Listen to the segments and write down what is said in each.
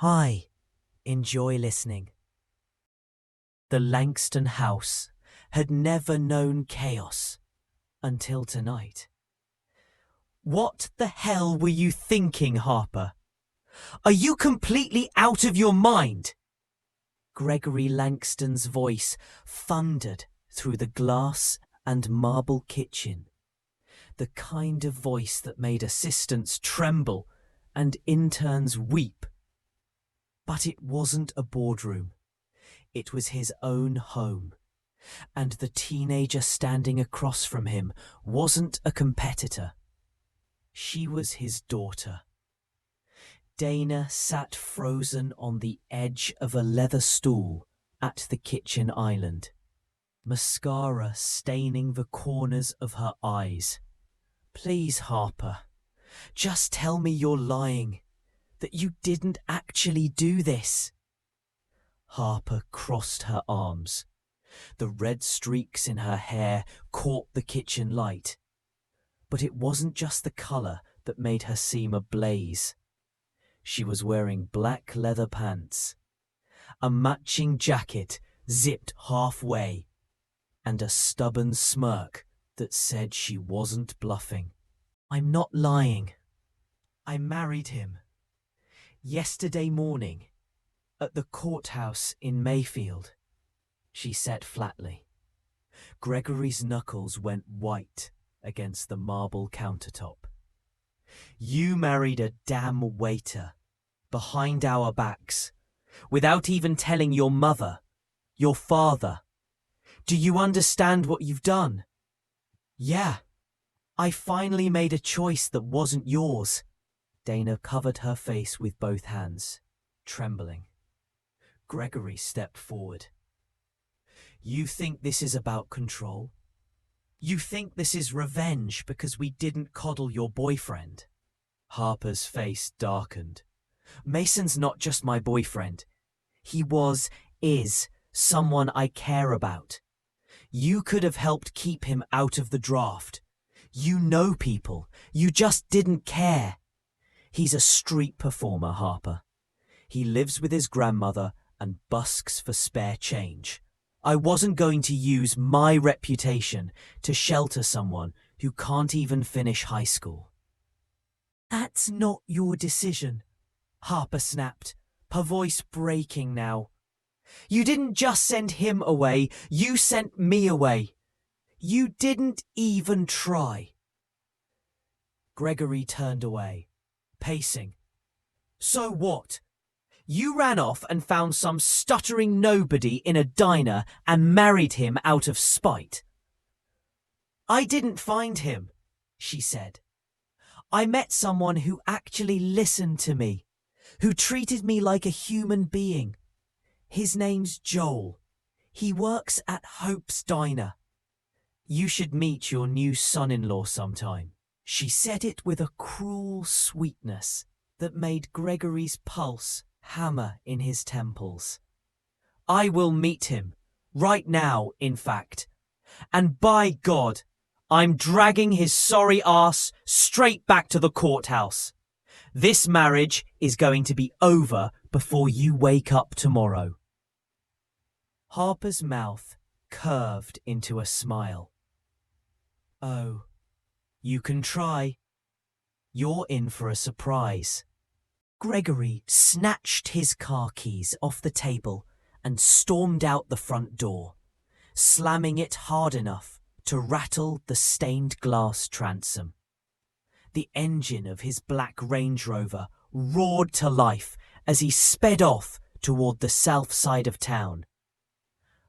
Hi, enjoy listening. The Langston house had never known chaos until tonight. What the hell were you thinking, Harper? Are you completely out of your mind? Gregory Langston's voice thundered through the glass and marble kitchen, the kind of voice that made assistants tremble and interns weep. But it wasn't a boardroom. It was his own home. And the teenager standing across from him wasn't a competitor. She was his daughter. Dana sat frozen on the edge of a leather stool at the kitchen island, mascara staining the corners of her eyes. Please, Harper, just tell me you're lying, that you didn't actually do this. Harper crossed her arms. The red streaks in her hair caught the kitchen light. But it wasn't just the colour that made her seem ablaze. She was wearing black leather pants, a matching jacket zipped halfway, and a stubborn smirk that said she wasn't bluffing. I'm not lying. I married him. Yesterday morning, at the courthouse in Mayfield, she said flatly. Gregory's knuckles went white against the marble countertop. You married a damn waiter, behind our backs, without even telling your mother, your father. Do you understand what you've done? Yeah, I finally made a choice that wasn't yours. Dana covered her face with both hands, trembling. Gregory stepped forward. You think this is about control? You think this is revenge because we didn't coddle your boyfriend? Harper's face darkened. Mason's not just my boyfriend. He is someone I care about. You could have helped keep him out of the draft. You know people. You just didn't care. He's a street performer, Harper. He lives with his grandmother and busks for spare change. I wasn't going to use my reputation to shelter someone who can't even finish high school. That's not your decision, Harper snapped, her voice breaking now. You didn't just send him away, you sent me away. You didn't even try. Gregory turned away, pacing. So what? You ran off and found some stuttering nobody in a diner and married him out of spite. I didn't find him, she said. I met someone who actually listened to me, who treated me like a human being. His name's Joel. He works at Hope's Diner. You should meet your new son-in-law sometime. She said it with a cruel sweetness that made Gregory's pulse hammer in his temples. I will meet him, right now, in fact. And by God, I'm dragging his sorry ass straight back to the courthouse. This marriage is going to be over before you wake up tomorrow. Harper's mouth curved into a smile. Oh, you can try. You're in for a surprise. Gregory snatched his car keys off the table and stormed out the front door, slamming it hard enough to rattle the stained glass transom. The engine of his black Range Rover roared to life as he sped off toward the south side of town.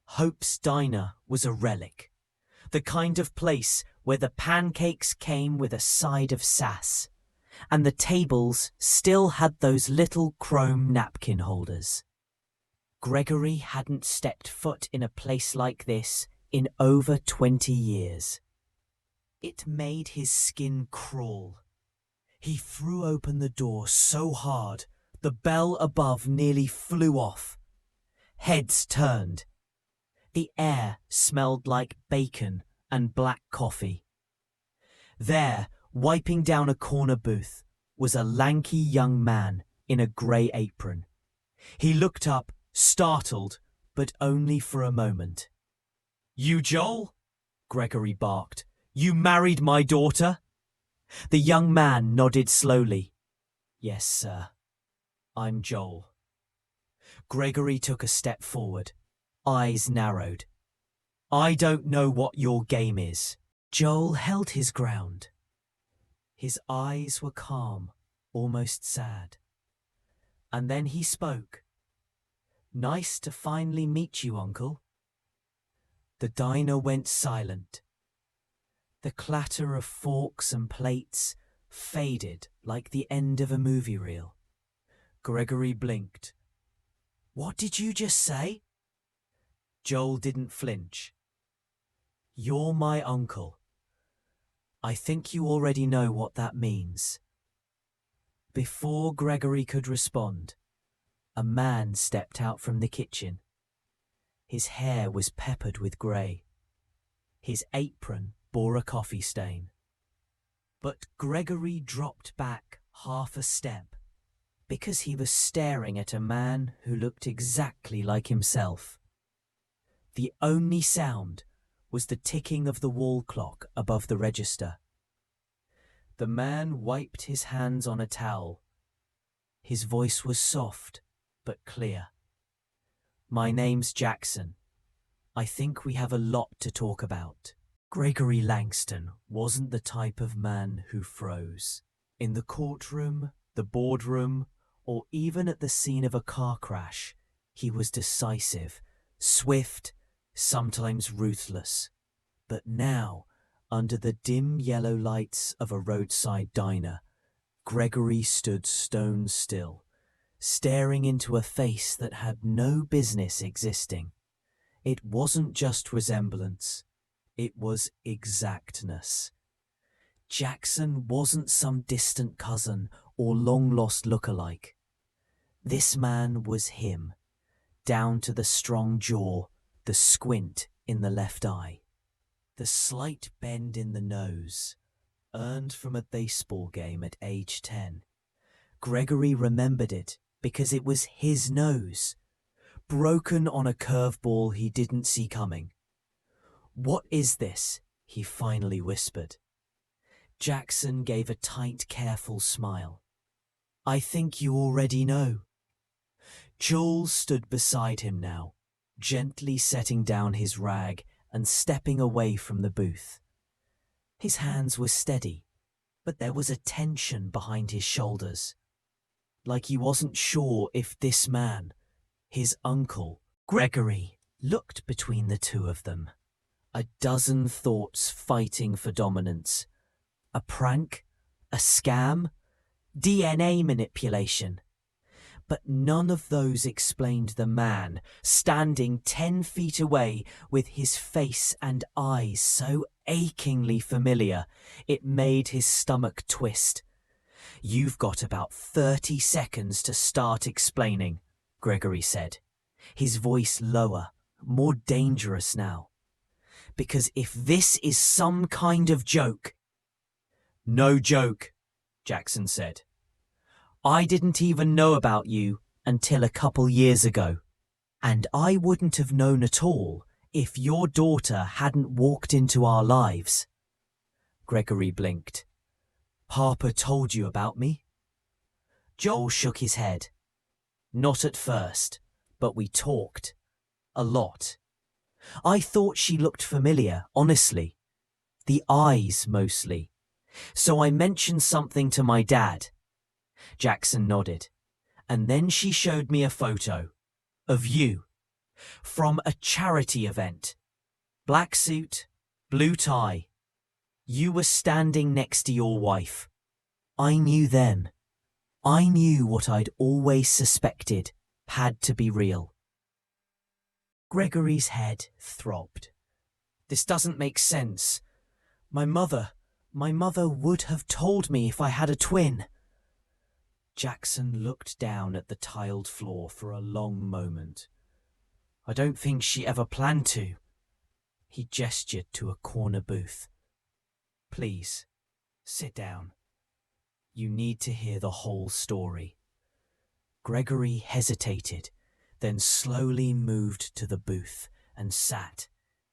Hope's Diner was a relic, the kind of place where the pancakes came with a side of sass, and the tables still had those little chrome napkin holders. Gregory hadn't stepped foot in a place like this in over 20 years. It made his skin crawl. He threw open the door so hard the bell above nearly flew off. Heads turned. The air smelled like bacon and black coffee. There, wiping down a corner booth, was a lanky young man in a grey apron. He looked up, startled, but only for a moment. "You, Joel?" Gregory barked. "You married my daughter?" The young man nodded slowly. "Yes, sir. I'm Joel." Gregory took a step forward, eyes narrowed. "I don't know what your game is." Joel held his ground. His eyes were calm, almost sad. And then he spoke. "Nice to finally meet you, Uncle." The diner went silent. The clatter of forks and plates faded like the end of a movie reel. Gregory blinked. "What did you just say?" Joel didn't flinch. "You're my uncle. I think you already know what that means." Before Gregory could respond, a man stepped out from the kitchen. His hair was peppered with grey. His apron bore a coffee stain. But Gregory dropped back half a step because he was staring at a man who looked exactly like himself. The only sound was the ticking of the wall clock above the register. The man wiped his hands on a towel. His voice was soft but clear. "My name's Jackson. I think we have a lot to talk about." Gregory Langston wasn't the type of man who froze. In the courtroom, the boardroom, or even at the scene of a car crash, he was decisive, swift, sometimes ruthless. But now, under the dim yellow lights of a roadside diner, Gregory stood stone still, staring into a face that had no business existing. It wasn't just resemblance. It was exactness. Jackson wasn't some distant cousin or long-lost lookalike. This man was him, down to the strong jaw, the squint in the left eye, the slight bend in the nose, earned from a baseball game at age 10. Gregory remembered it because it was his nose, broken on a curveball he didn't see coming. "What is this?" he finally whispered. Jackson gave a tight, careful smile. "I think you already know." Joel stood beside him now, gently setting down his rag and stepping away from the booth. His hands were steady, but there was a tension behind his shoulders, like he wasn't sure if this man, his uncle, Gregory, looked between the two of them. A dozen thoughts fighting for dominance. A prank? A scam? DNA manipulation? But none of those explained the man standing 10 feet away with his face and eyes so achingly familiar it made his stomach twist. "You've got about 30 seconds to start explaining," Gregory said, his voice lower, more dangerous now. "Because if this is some kind of joke—" "No joke," Jackson said. "I didn't even know about you until a couple years ago. And I wouldn't have known at all if your daughter hadn't walked into our lives." Gregory blinked. "Papa told you about me?" Joel shook his head. "Not at first, but we talked. A lot. I thought she looked familiar, honestly. The eyes, mostly. So I mentioned something to my dad." Jackson nodded. "And then she showed me a photo. Of you. From a charity event. Black suit, blue tie. You were standing next to your wife. I knew then. I knew what I'd always suspected had to be real." Gregory's head throbbed. "This doesn't make sense. My mother would have told me if I had a twin." Jackson looked down at the tiled floor for a long moment. "I don't think she ever planned to." He gestured to a corner booth. "Please, sit down. You need to hear the whole story." Gregory hesitated, then slowly moved to the booth and sat,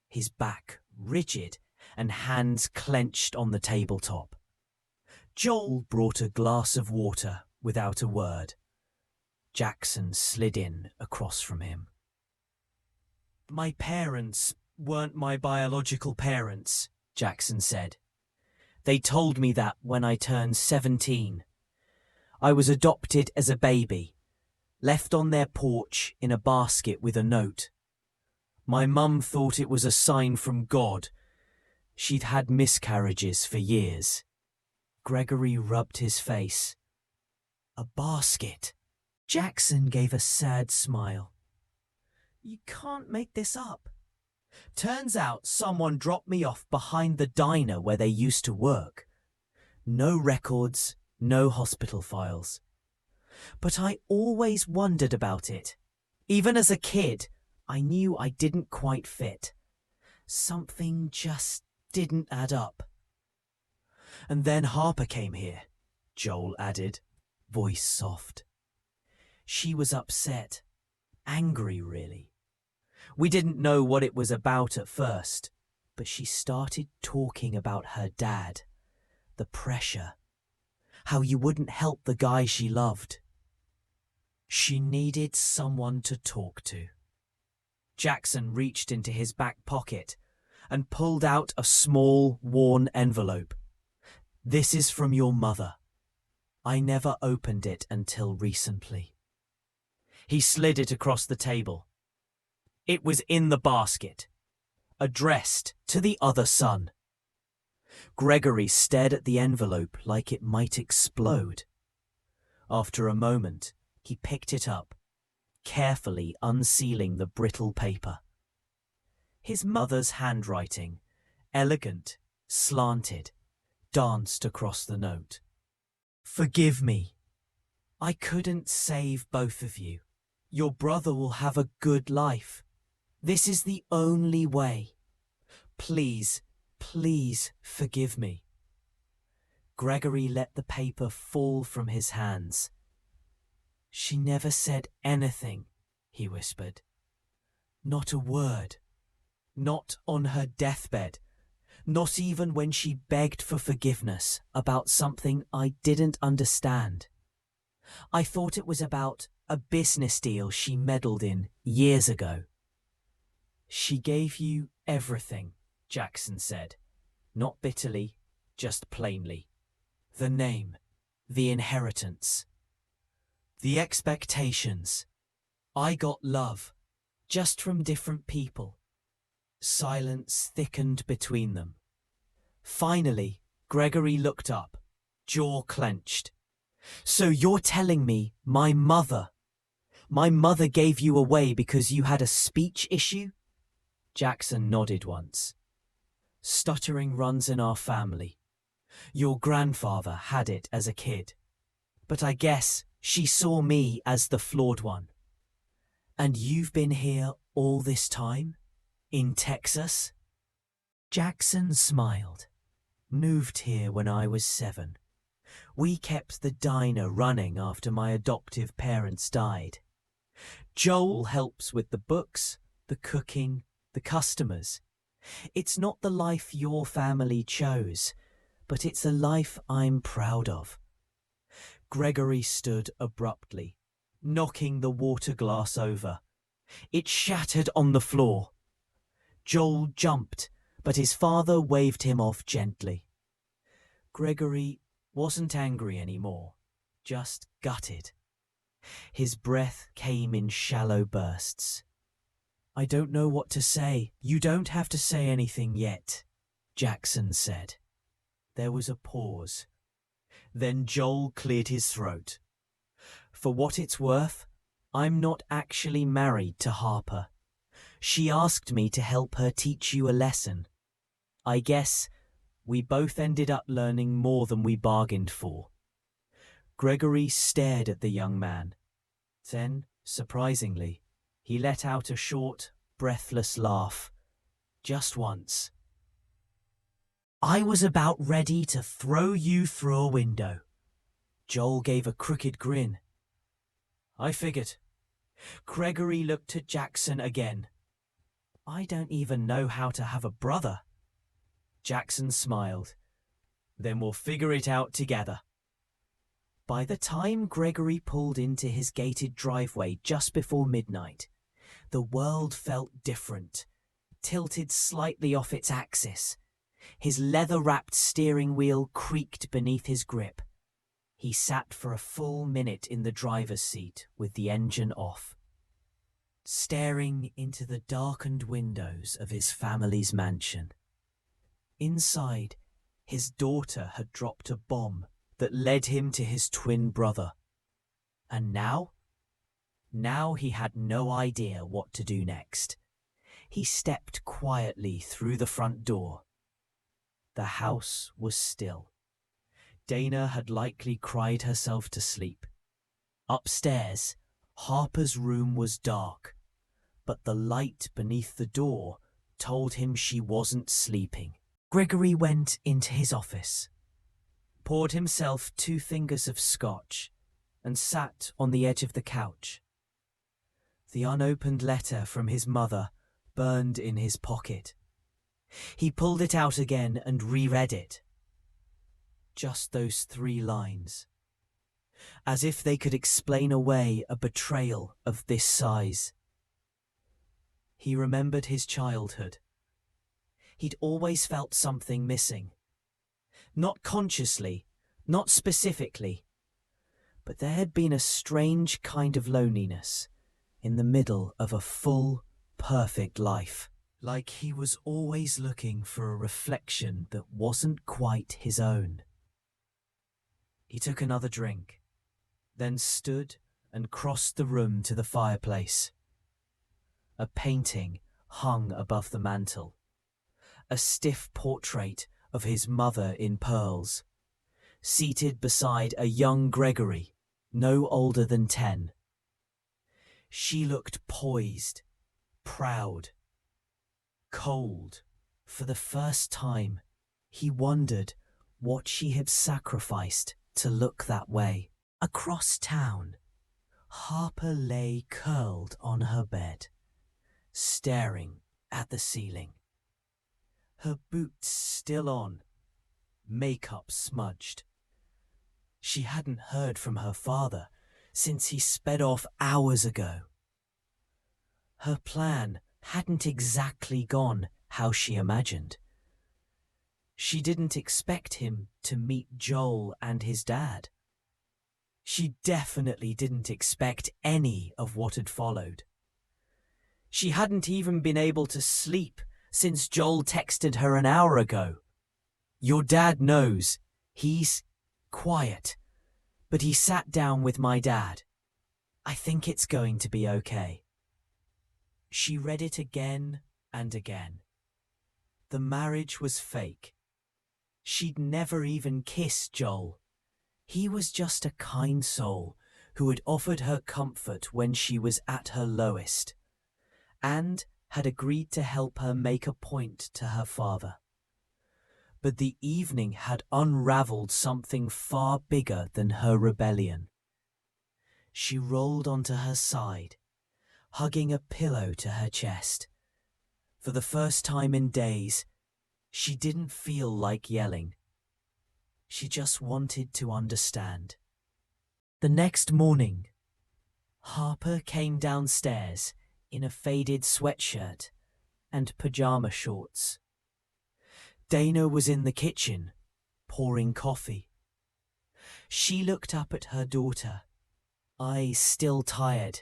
his back rigid and hands clenched on the tabletop. Joel brought a glass of water without a word. Jackson slid in across from him. "My parents weren't my biological parents," Jackson said. "They told me that when I turned 17. I was adopted as a baby, left on their porch in a basket with a note. My mum thought it was a sign from God. She'd had miscarriages for years." Gregory rubbed his face. "A basket?" Jackson gave a sad smile. "You can't make this up. Turns out someone dropped me off behind the diner where they used to work. No records, no hospital files. But I always wondered about it. Even as a kid, I knew I didn't quite fit. Something just didn't add up." "And then Harper came here," Joel added, voice soft. "She was upset, angry really. We didn't know what it was about at first, but she started talking about her dad, the pressure, how you wouldn't help the guy she loved. She needed someone to talk to." Jackson reached into his back pocket and pulled out a small, worn envelope. "This is from your mother. I never opened it until recently." He slid it across the table. It was in the basket, addressed to the other son. Gregory stared at the envelope like it might explode. After a moment, he picked it up, carefully unsealing the brittle paper. His mother's handwriting, elegant, slanted, danced across the note. "Forgive me. I couldn't save both of you. Your brother will have a good life. This is the only way. Please, please forgive me." Gregory let the paper fall from his hands. "She never said anything," he whispered. "Not a word. Not on her deathbed. Not even when she begged for forgiveness about something I didn't understand. I thought it was about a business deal she meddled in years ago." "She gave you everything," Jackson said, not bitterly, just plainly. "The name, the inheritance, the expectations. I got love, just from different people." Silence thickened between them. Finally, Gregory looked up, jaw clenched. "So you're telling me my mother gave you away because you had a speech issue?" Jackson nodded once. "Stuttering runs in our family. Your grandfather had it as a kid. But I guess she saw me as the flawed one. And you've been here all this time? In Texas?" Jackson smiled. "Moved here when I was 7. We kept the diner running after my adoptive parents died. Joel helps with the books, the cooking, the customers. It's not the life your family chose, but it's a life I'm proud of." Gregory stood abruptly, knocking the water glass over. It shattered on the floor. Joel jumped, but his father waved him off gently. Gregory wasn't angry anymore, just gutted. His breath came in shallow bursts. "I don't know what to say." "You don't have to say anything yet," Jackson said. There was a pause. Then Joel cleared his throat. "For what it's worth, I'm not actually married to Harper. She asked me to help her teach you a lesson. I guess we both ended up learning more than we bargained for." Gregory stared at the young man. Then, surprisingly, he let out a short, breathless laugh. Just once. "I was about ready to throw you through a window." Joel gave a crooked grin. I figured. Gregory looked at Jackson again. I don't even know how to have a brother. Jackson smiled. Then we'll figure it out together. By the time Gregory pulled into his gated driveway just before midnight, the world felt different, tilted slightly off its axis. His leather-wrapped steering wheel creaked beneath his grip. He sat for a full minute in the driver's seat with the engine off, staring into the darkened windows of his family's mansion. Inside, his daughter had dropped a bomb that led him to his twin brother. And now? Now he had no idea what to do next. He stepped quietly through the front door. The house was still. Dana had likely cried herself to sleep. Upstairs, Harper's room was dark, but the light beneath the door told him she wasn't sleeping. Gregory went into his office, poured himself 2 fingers of scotch, and sat on the edge of the couch. The unopened letter from his mother burned in his pocket. He pulled it out again and reread it. Just those 3 lines. As if they could explain away a betrayal of this size. He remembered his childhood. He'd always felt something missing. Not consciously, not specifically, but there had been a strange kind of loneliness in the middle of a full, perfect life. Like he was always looking for a reflection that wasn't quite his own. He took another drink, then stood and crossed the room to the fireplace. A painting hung above the mantel. A stiff portrait of his mother in pearls, seated beside a young Gregory, no older than 10. She looked poised, proud, cold. For the first time, he wondered what she had sacrificed to look that way. Across town, Harper lay curled on her bed, staring at the ceiling. Her boots still on, makeup smudged. She hadn't heard from her father since he sped off hours ago. Her plan hadn't exactly gone how she imagined. She didn't expect him to meet Joel and his dad. She definitely didn't expect any of what had followed. She hadn't even been able to sleep since Joel texted her an hour ago. Your dad knows. He's quiet, but he sat down with my dad. I think it's going to be okay. She read it again and again. The marriage was fake. She'd never even kissed Joel. He was just a kind soul who had offered her comfort when she was at her lowest, and had agreed to help her make a point to her father. But the evening had unraveled something far bigger than her rebellion. She rolled onto her side, hugging a pillow to her chest. For the first time in days, she didn't feel like yelling. She just wanted to understand. The next morning, Harper came downstairs in a faded sweatshirt and pajama shorts. Dana was in the kitchen, pouring coffee. She looked up at her daughter, eyes still tired,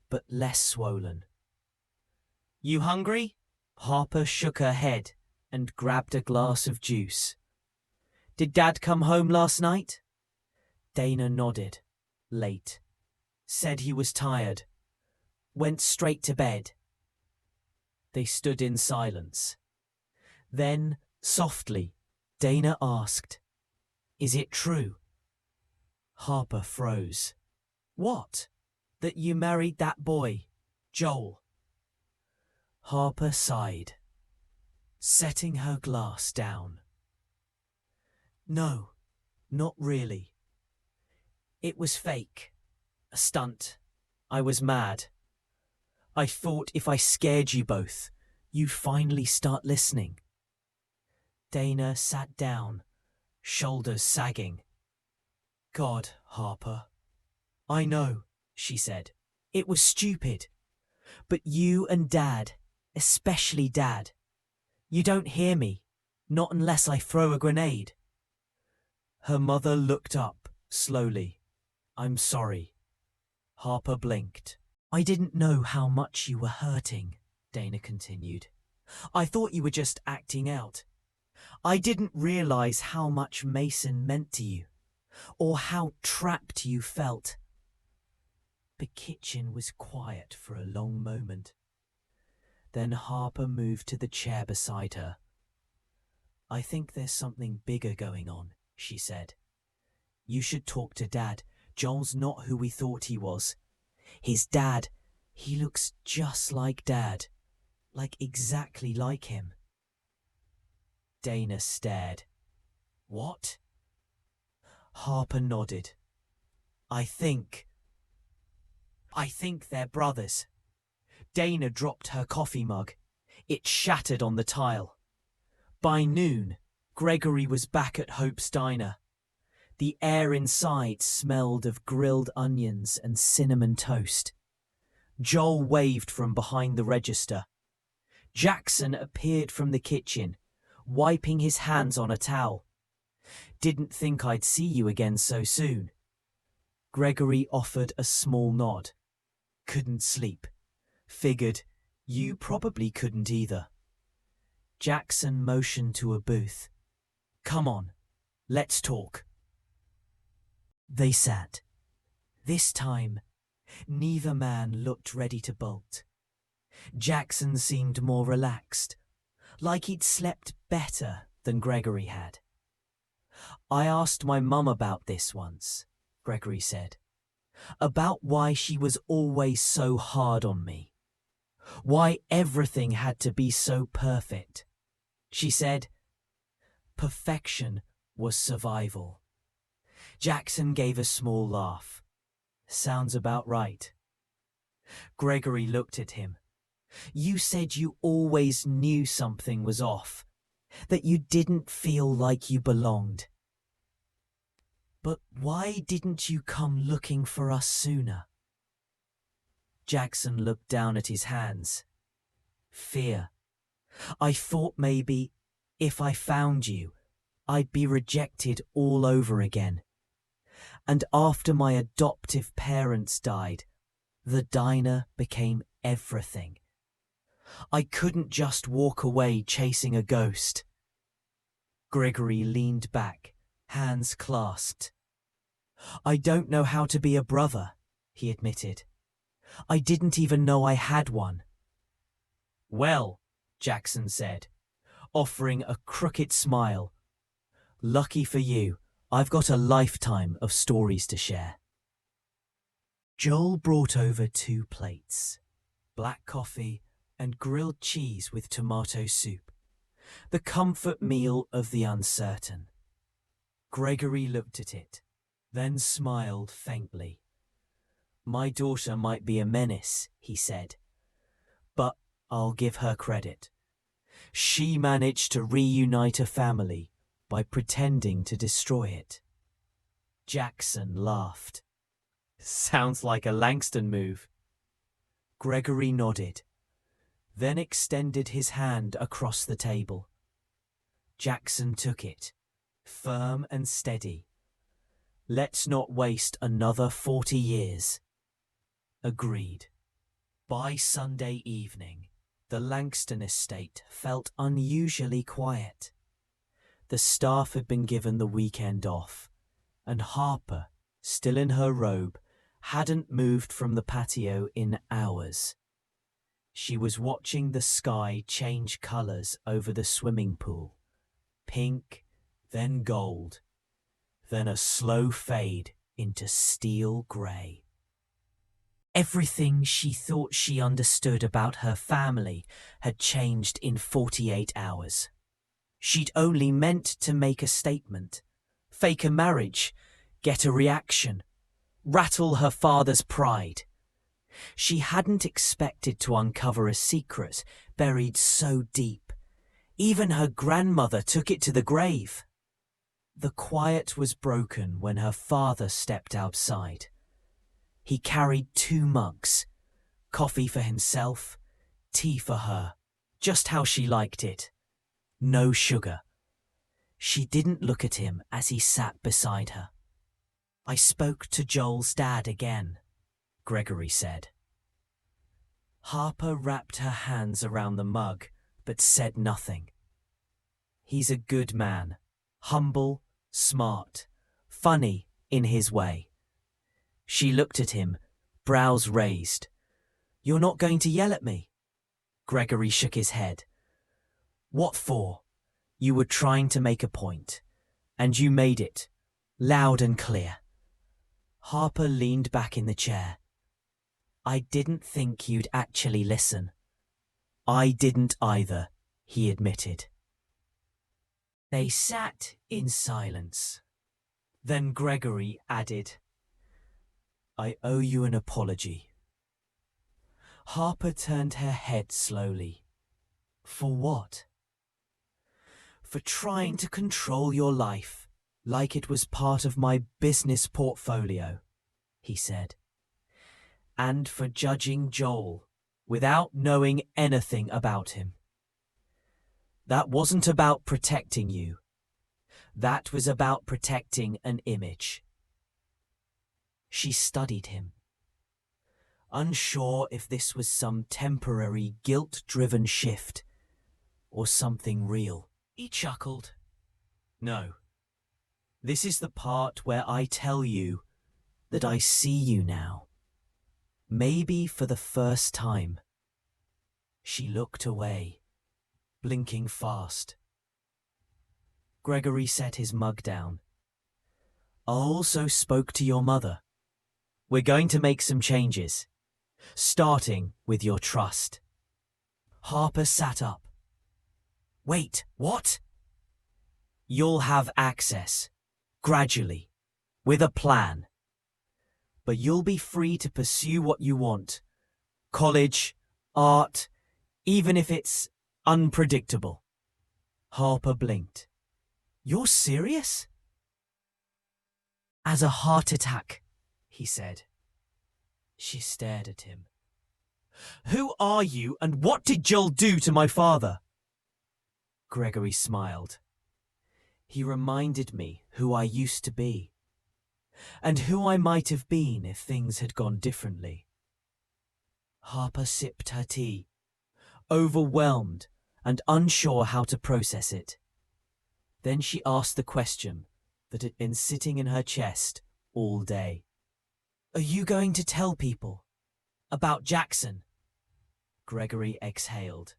but less swollen. You hungry? Harper shook her head and grabbed a glass of juice. Did Dad come home last night? Dana nodded, late. Said he was tired. Went straight to bed. They stood in silence. Then, softly, Dana asked, Is it true? Harper froze. What? That you married that boy, Joel? Harper sighed, setting her glass down. No, not really. It was fake, a stunt. I was mad. I thought if I scared you both, you'd finally start listening. Dana sat down, shoulders sagging. God, Harper. I know, she said. It was stupid. But you and Dad, especially Dad. You don't hear me, not unless I throw a grenade. Her mother looked up, slowly. I'm sorry. Harper blinked. I didn't know how much you were hurting, Dana continued. I thought you were just acting out. I didn't realize how much Mason meant to you, or how trapped you felt. The kitchen was quiet for a long moment. Then Harper moved to the chair beside her. I think there's something bigger going on, she said. You should talk to Dad. Joel's not who we thought he was. His dad, he looks just like Dad, like exactly like him. Dana stared. What? Harper nodded. I think they're brothers. Dana dropped her coffee mug. It shattered on the tile. By noon, Gregory was back at Hope's Diner. The air inside smelled of grilled onions and cinnamon toast. Joel waved from behind the register. Jackson appeared from the kitchen, wiping his hands on a towel. Didn't think I'd see you again so soon. Gregory offered a small nod. Couldn't sleep. Figured you probably couldn't either. Jackson motioned to a booth. Come on, let's talk. They sat. This time, neither man looked ready to bolt. Jackson seemed more relaxed, like he'd slept better than Gregory had. I asked my mum about this once, Gregory said. About why she was always so hard on me. Why everything had to be so perfect. She said, perfection was survival. Jackson gave a small laugh. Sounds about right. Gregory looked at him. You said you always knew something was off, that you didn't feel like you belonged. But why didn't you come looking for us sooner? Jackson looked down at his hands. Fear. I thought maybe, if I found you, I'd be rejected all over again. And after my adoptive parents died, the diner became everything. I couldn't just walk away chasing a ghost. Gregory leaned back, hands clasped. I don't know how to be a brother, he admitted. I didn't even know I had one. Well, Jackson said, offering a crooked smile. Lucky for you, I've got a lifetime of stories to share. Joel brought over 2 plates, black coffee and grilled cheese with tomato soup, the comfort meal of the uncertain. Gregory looked at it, then smiled faintly. My daughter might be a menace, he said, but I'll give her credit. She managed to reunite a family by pretending to destroy it. Jackson laughed. Sounds like a Langston move. Gregory nodded, then extended his hand across the table. Jackson took it, firm and steady. Let's not waste another 40 years. Agreed. By Sunday evening, the Langston estate felt unusually quiet. The staff had been given the weekend off, and Harper, still in her robe, hadn't moved from the patio in hours. She was watching the sky change colours over the swimming pool. Pink, then gold, then a slow fade into steel grey. Everything she thought she understood about her family had changed in 48 hours. She'd only meant to make a statement, fake a marriage, get a reaction, rattle her father's pride. She hadn't expected to uncover a secret buried so deep. Even her grandmother took it to the grave. The quiet was broken when her father stepped outside. He carried 2 mugs, coffee for himself, tea for her, just how she liked it. No sugar. She didn't look at him as he sat beside her. "I spoke to Joel's dad again," Gregory said. Harper wrapped her hands around the mug, but said nothing. "He's a good man, humble, smart, funny in his way." She looked at him, brows raised. "You're not going to yell at me?" Gregory shook his head. "What for? You were trying to make a point, and you made it, loud and clear." Harper leaned back in the chair. "I didn't think you'd actually listen." "I didn't either," he admitted. They sat in silence. Then Gregory added, "I owe you an apology." Harper turned her head slowly. "For what?" "For trying to control your life like it was part of my business portfolio," he said. "And for judging Joel without knowing anything about him. That wasn't about protecting you. That was about protecting an image." She studied him, unsure if this was some temporary guilt-driven shift or something real. He chuckled. "No. This is the part where I tell you that I see you now. Maybe for the first time." She looked away, blinking fast. Gregory set his mug down. "I also spoke to your mother. We're going to make some changes, starting with your trust." Harper sat up. "Wait, what?" "You'll have access, gradually, with a plan. But you'll be free to pursue what you want. College, art, even if it's unpredictable." Harper blinked. "You're serious?" "As a heart attack," he said. She stared at him. "Who are you and what did Joel do to my father?" Gregory smiled. "He reminded me who I used to be, and who I might have been if things had gone differently." Harper sipped her tea, overwhelmed and unsure how to process it. Then she asked the question that had been sitting in her chest all day. "Are you going to tell people about Jackson?" Gregory exhaled.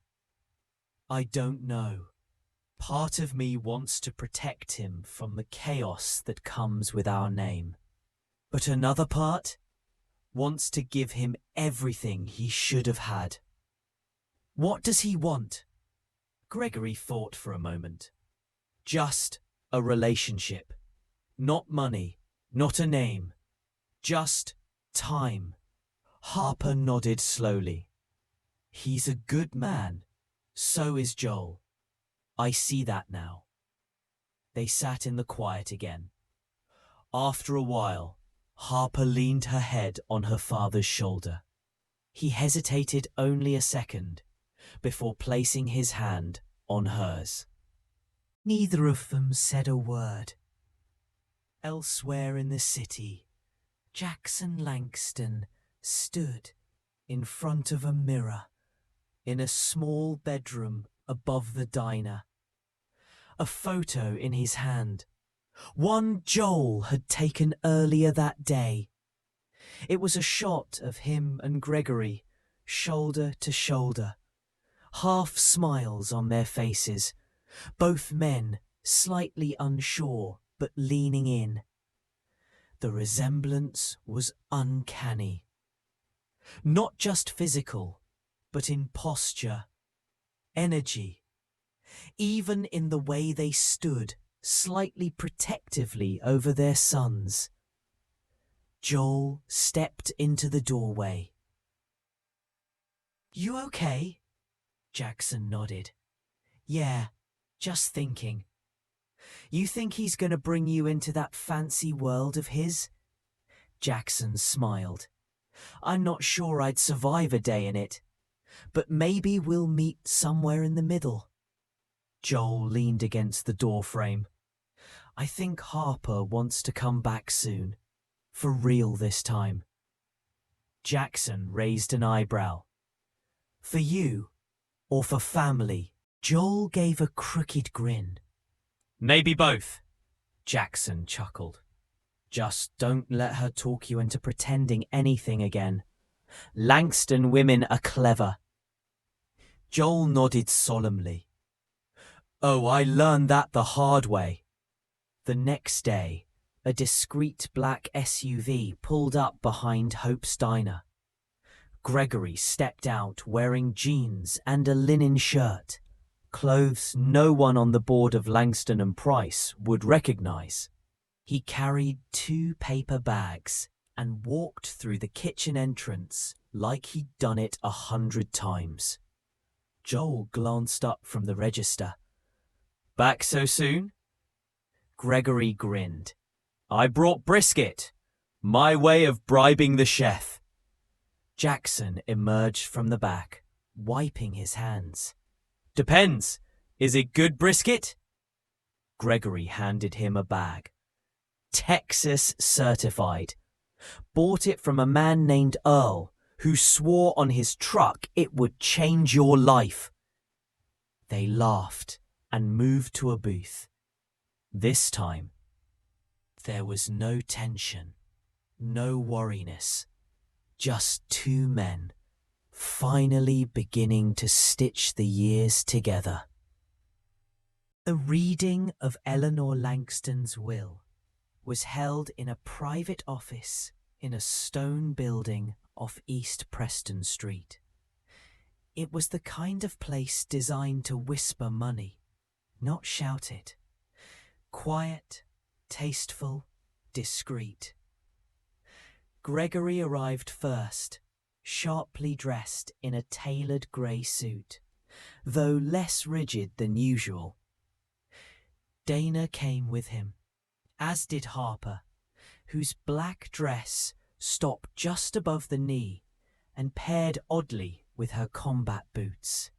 "I don't know. Part of me wants to protect him from the chaos that comes with our name. But another part wants to give him everything he should have had." "What does he want?" Gregory thought for a moment. "Just a relationship. Not money, not a name. Just time." Harper nodded slowly. "He's a good man. So is Joel. I see that now." They sat in the quiet again. After a while, Harper leaned her head on her father's shoulder. He hesitated only a second before placing his hand on hers. Neither of them said a word. Elsewhere in the city, Jackson Langston stood in front of a mirror in a small bedroom above the diner. A photo in his hand, one Joel had taken earlier that day. It was a shot of him and Gregory, shoulder to shoulder, half smiles on their faces, both men slightly unsure but leaning in. The resemblance was uncanny. Not just physical, but in posture, energy, even in the way they stood slightly protectively over their sons. Joel stepped into the doorway, You okay? Jackson nodded. Yeah, just thinking. You think he's gonna bring you into that fancy world of his? Jackson smiled. I'm not sure I'd survive a day in it, but maybe we'll meet somewhere in the middle. Joel leaned against the doorframe. I think Harper wants to come back soon. For real this time. Jackson raised an eyebrow. For you, or for family? Joel gave a crooked grin. Maybe both, Jackson chuckled. Just don't let her talk you into pretending anything again. Langston women are clever. Joel nodded solemnly. Oh, I learned that the hard way. The next day, a discreet black SUV pulled up behind Hope's diner. Gregory stepped out wearing jeans and a linen shirt, clothes no one on the board of Langston and Price would recognize. He carried 2 paper bags and walked through the kitchen entrance like he'd done it 100 times. Joel glanced up from the register. Back so soon? Gregory grinned. I brought brisket. My way of bribing the chef. Jackson emerged from the back, wiping his hands. Depends. Is it good brisket? Gregory handed him a bag. Texas certified. Bought it from a man named Earl, who swore on his truck it would change your life. They laughed and moved to a booth. This time, there was no tension, no worriness, just 2 men, finally beginning to stitch the years together. The reading of Eleanor Langston's will was held in a private office in a stone building off East Preston Street. It was the kind of place designed to whisper money, not shout it. Quiet, tasteful, discreet. Gregory arrived first, sharply dressed in a tailored grey suit, though less rigid than usual. Dana came with him, as did Harper, whose black dress stopped just above the knee and paired oddly with her combat boots.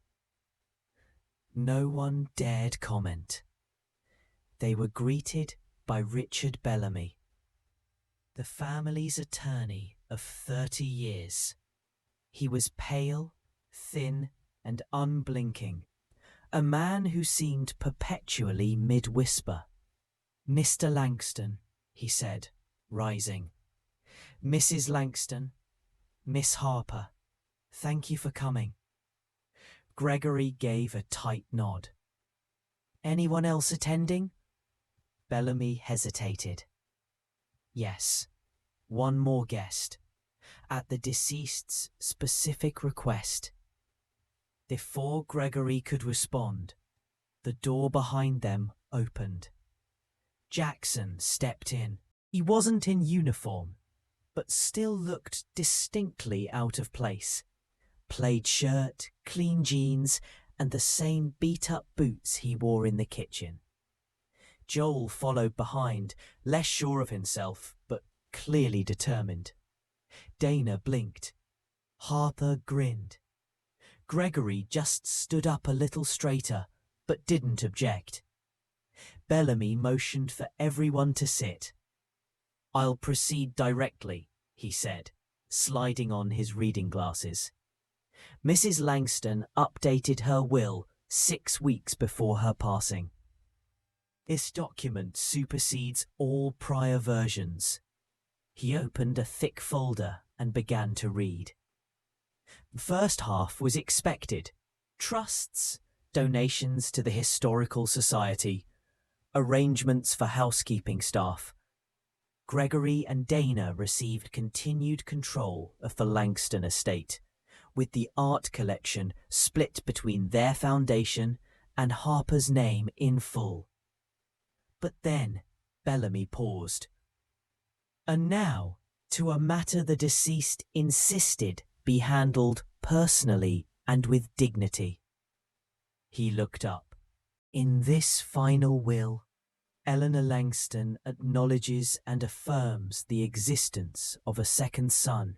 No one dared comment. They were greeted by Richard Bellamy, the family's attorney of 30 years. He was pale, thin, and unblinking, a man who seemed perpetually mid-whisper. Mr. Langston, he said, rising. Mrs. Langston, Miss Harper, thank you for coming. Gregory gave a tight nod. Anyone else attending? Bellamy hesitated. Yes, one more guest, at the deceased's specific request. Before Gregory could respond, the door behind them opened. Jackson stepped in. He wasn't in uniform, but still looked distinctly out of place. Plaid shirt, clean jeans, and the same beat-up boots he wore in the kitchen. Joel followed behind, less sure of himself, but clearly determined. Dana blinked. Harper grinned. Gregory just stood up a little straighter, but didn't object. Bellamy motioned for everyone to sit. I'll proceed directly, he said, sliding on his reading glasses. Mrs. Langston updated her will 6 weeks before her passing. This document supersedes all prior versions. He opened a thick folder and began to read. The first half was expected. Trusts, donations to the Historical Society, arrangements for housekeeping staff. Gregory and Dana received continued control of the Langston estate, with the art collection split between their foundation and Harper's name in full. But then Bellamy paused. And now, to a matter the deceased insisted be handled personally and with dignity. He looked up. In this final will, Eleanor Langston acknowledges and affirms the existence of a second son,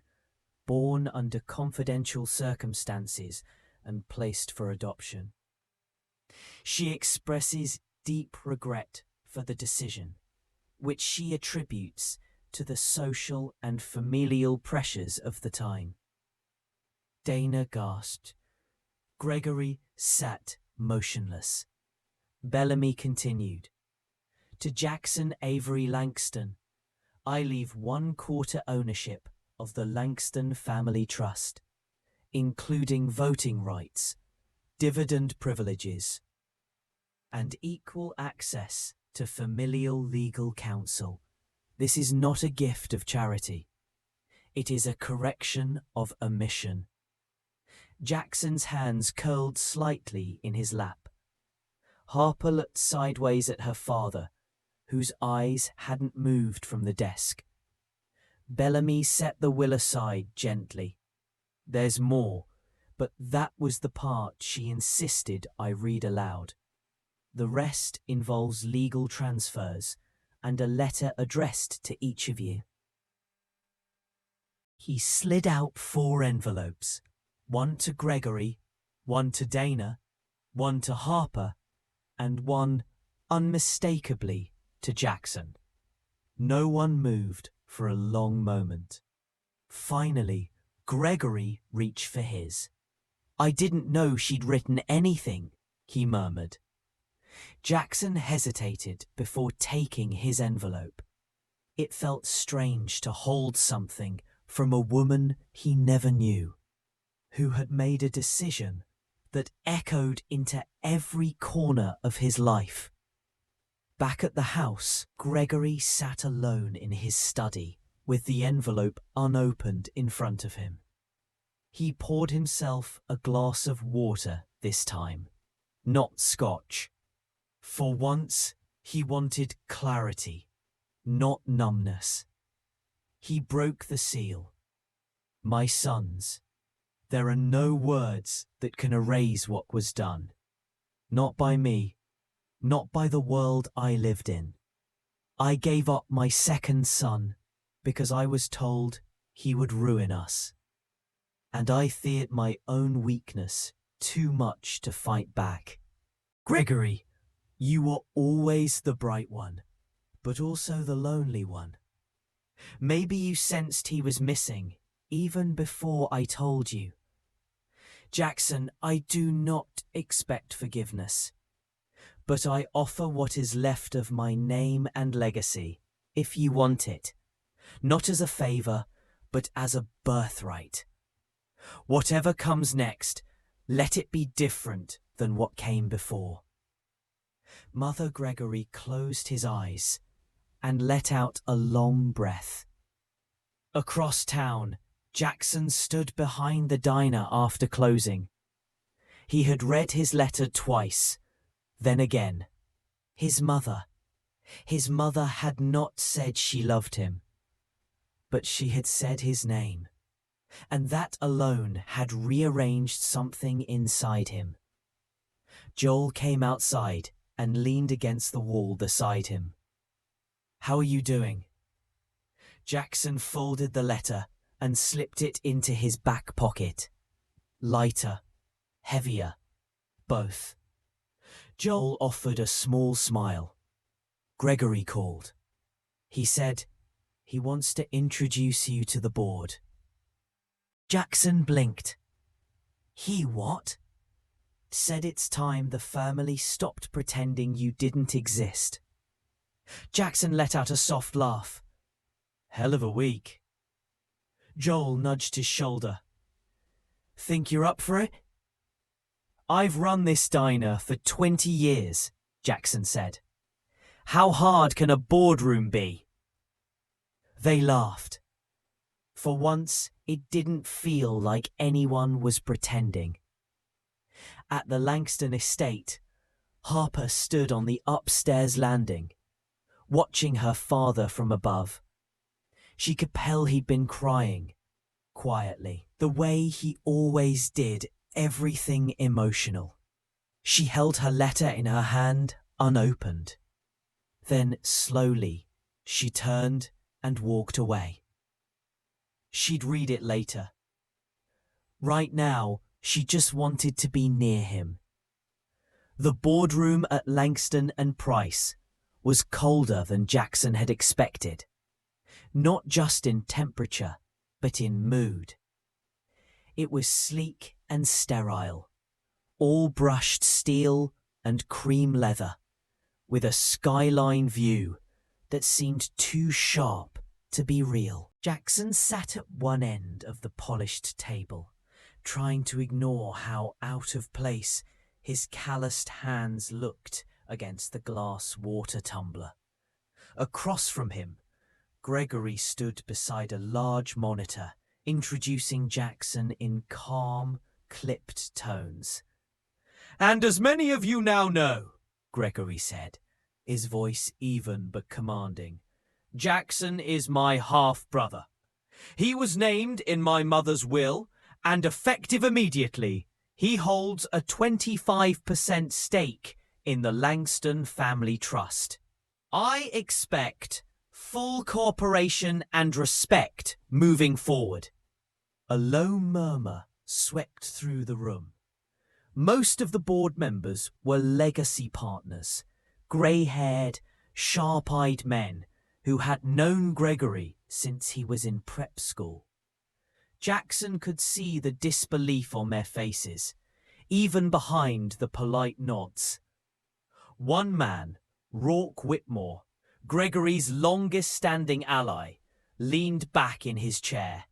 born under confidential circumstances and placed for adoption. She expresses deep regret for the decision, which she attributes to the social and familial pressures of the time. Dana gasped. Gregory sat motionless. Bellamy continued. To Jackson Avery Langston, I leave 1/4 ownership of the Langston Family Trust, including voting rights, dividend privileges, and equal access to familial legal counsel. This is not a gift of charity. It is a correction of omission. Jackson's hands curled slightly in his lap. Harper looked sideways at her father, whose eyes hadn't moved from the desk. Bellamy set the will aside gently. There's more, but that was the part she insisted I read aloud. The rest involves legal transfers and a letter addressed to each of you. He slid out 4 envelopes, one to Gregory, one to Dana, one to Harper, and one, unmistakably, to Jackson. No one moved for a long moment. Finally, Gregory reached for his. I didn't know she'd written anything, he murmured. Jackson hesitated before taking his envelope. It felt strange to hold something from a woman he never knew, who had made a decision that echoed into every corner of his life. Back at the house, Gregory sat alone in his study, with the envelope unopened in front of him. He poured himself a glass of water this time, not scotch. For once, he wanted clarity, not numbness. He broke the seal. My sons, there are no words that can erase what was done. Not by me, not by the world I lived in. I gave up my second son because I was told he would ruin us. And I feared my own weakness too much to fight back. Gregory, you were always the bright one, but also the lonely one. Maybe you sensed he was missing, even before I told you. Jackson, I do not expect forgiveness, but I offer what is left of my name and legacy, if you want it, not as a favor, but as a birthright. Whatever comes next, let it be different than what came before. Mother Gregory closed his eyes and let out a long breath. Across town, Jackson stood behind the diner after closing. He had read his letter twice, then again. His mother had not said she loved him, but she had said his name, and that alone had rearranged something inside him. Joel came outside and leaned against the wall beside him. How are you doing? Jackson folded the letter and slipped it into his back pocket. Lighter, heavier, both. Joel offered a small smile. Gregory called. He said he wants to introduce you to the board. Jackson blinked. He what? Said it's time the family stopped pretending you didn't exist. Jackson let out a soft laugh. Hell of a week. Joel nudged his shoulder. Think you're up for it? I've run this diner for 20 years, Jackson said. How hard can a boardroom be? They laughed. For once, it didn't feel like anyone was pretending. At the Langston estate, Harper stood on the upstairs landing, watching her father from above. She could tell he'd been crying, quietly, the way he always did everything emotional. She held her letter in her hand, unopened. Then, slowly, she turned and walked away. She'd read it later. Right now, she just wanted to be near him. The boardroom at Langston and Price was colder than Jackson had expected. Not just in temperature, but in mood. It was sleek and sterile, all brushed steel and cream leather, with a skyline view that seemed too sharp to be real. Jackson sat at one end of the polished table, trying to ignore how out of place his calloused hands looked against the glass water tumbler. Across from him, Gregory stood beside a large monitor, introducing Jackson in calm, clipped tones. "And as many of you now know," Gregory said, his voice even but commanding, "Jackson is my half-brother. He was named in my mother's will, and effective immediately, he holds a 25% stake in the Langston Family Trust. I expect full cooperation and respect moving forward." A low murmur swept through the room. Most of the board members were legacy partners, grey-haired, sharp-eyed men who had known Gregory since he was in prep school. Jackson could see the disbelief on their faces, even behind the polite nods. One man, Rourke Whitmore, Gregory's longest-standing ally, leaned back in his chair.